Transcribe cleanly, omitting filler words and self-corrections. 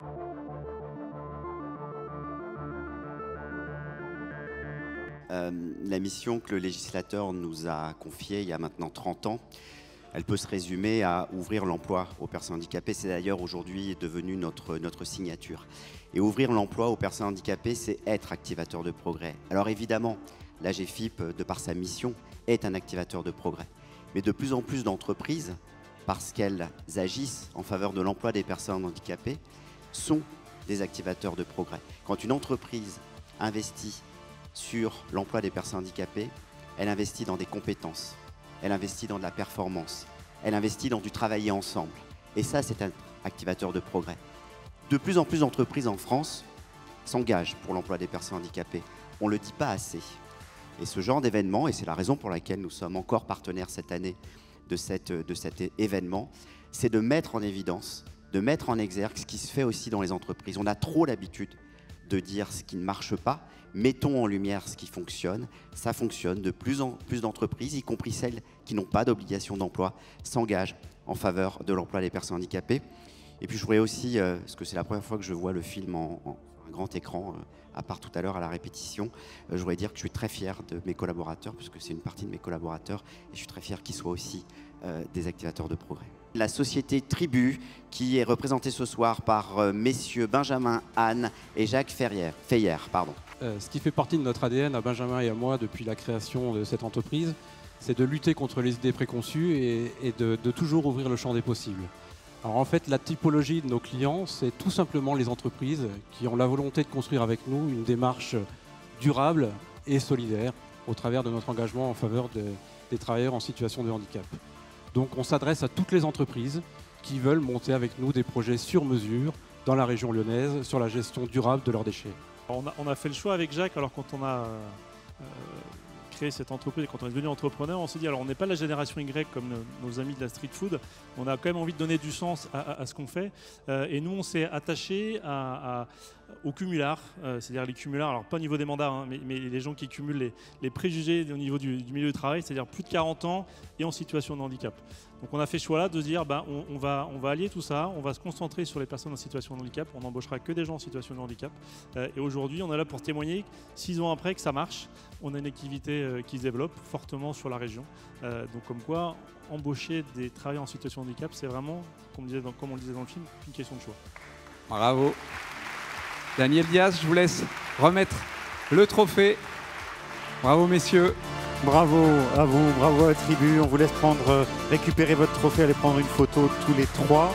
La mission que le législateur nous a confiée il y a maintenant 30 ans, elle peut se résumer à ouvrir l'emploi aux personnes handicapées. C'est d'ailleurs aujourd'hui devenu notre signature. Et ouvrir l'emploi aux personnes handicapées, c'est être activateur de progrès. Alors évidemment, l'AGEFIP, de par sa mission, est un activateur de progrès. Mais de plus en plus d'entreprises, parce qu'elles agissent en faveur de l'emploi des personnes handicapées, sont des activateurs de progrès. Quand une entreprise investit sur l'emploi des personnes handicapées, elle investit dans des compétences, elle investit dans de la performance, elle investit dans du travailler ensemble. Et ça, c'est un activateur de progrès. De plus en plus d'entreprises en France s'engagent pour l'emploi des personnes handicapées. On ne le dit pas assez. Et ce genre d'événement, et c'est la raison pour laquelle nous sommes encore partenaires cette année de cet événement, c'est de mettre en évidence, de mettre en exergue ce qui se fait aussi dans les entreprises. On a trop l'habitude de dire ce qui ne marche pas. Mettons en lumière ce qui fonctionne. Ça fonctionne. De plus en plus d'entreprises, y compris celles qui n'ont pas d'obligation d'emploi, s'engagent en faveur de l'emploi des personnes handicapées. Et puis je voudrais aussi, parce que c'est la première fois que je vois le film en un grand écran, à part tout à l'heure à la répétition, je voudrais dire que je suis très fier de mes collaborateurs, puisque c'est une partie de mes collaborateurs, et je suis très fier qu'ils soient aussi des activateurs de progrès. La société Tribu, qui est représentée ce soir par messieurs Benjamin, Anne et Jacques Feyer. Ce qui fait partie de notre ADN à Benjamin et à moi depuis la création de cette entreprise, c'est de lutter contre les idées préconçues et de toujours ouvrir le champ des possibles. Alors en fait, la typologie de nos clients, c'est tout simplement les entreprises qui ont la volonté de construire avec nous une démarche durable et solidaire au travers de notre engagement en faveur des travailleurs en situation de handicap. Donc on s'adresse à toutes les entreprises qui veulent monter avec nous des projets sur mesure dans la région lyonnaise sur la gestion durable de leurs déchets. On a fait le choix avec Jacques, alors quand on a créé cette entreprise et quand on est devenu entrepreneur, on s'est dit, alors on n'est pas la génération Y comme nos amis de la street food, on a quand même envie de donner du sens à ce qu'on fait. Et nous, on s'est attaché aux cumulards, c'est-à-dire les cumulards, alors pas au niveau des mandats, hein, mais les gens qui cumulent les préjugés au niveau du milieu du travail, c'est-à-dire plus de 40 ans et en situation de handicap. Donc on a fait ce choix-là de se dire, on va allier tout ça, on va se concentrer sur les personnes en situation de handicap, on n'embauchera que des gens en situation de handicap. Et aujourd'hui, on est là pour témoigner, 6 ans après, que ça marche. On a une activité qui se développe fortement sur la région. Donc comme quoi, embaucher des travailleurs en situation de handicap, c'est vraiment, comme on le disait dans le film, une question de choix. Bravo. Daniel Diaz, je vous laisse remettre le trophée. Bravo messieurs. Bravo à vous, bravo à la tribu. On vous laisse récupérer votre trophée, aller prendre une photo tous les 3.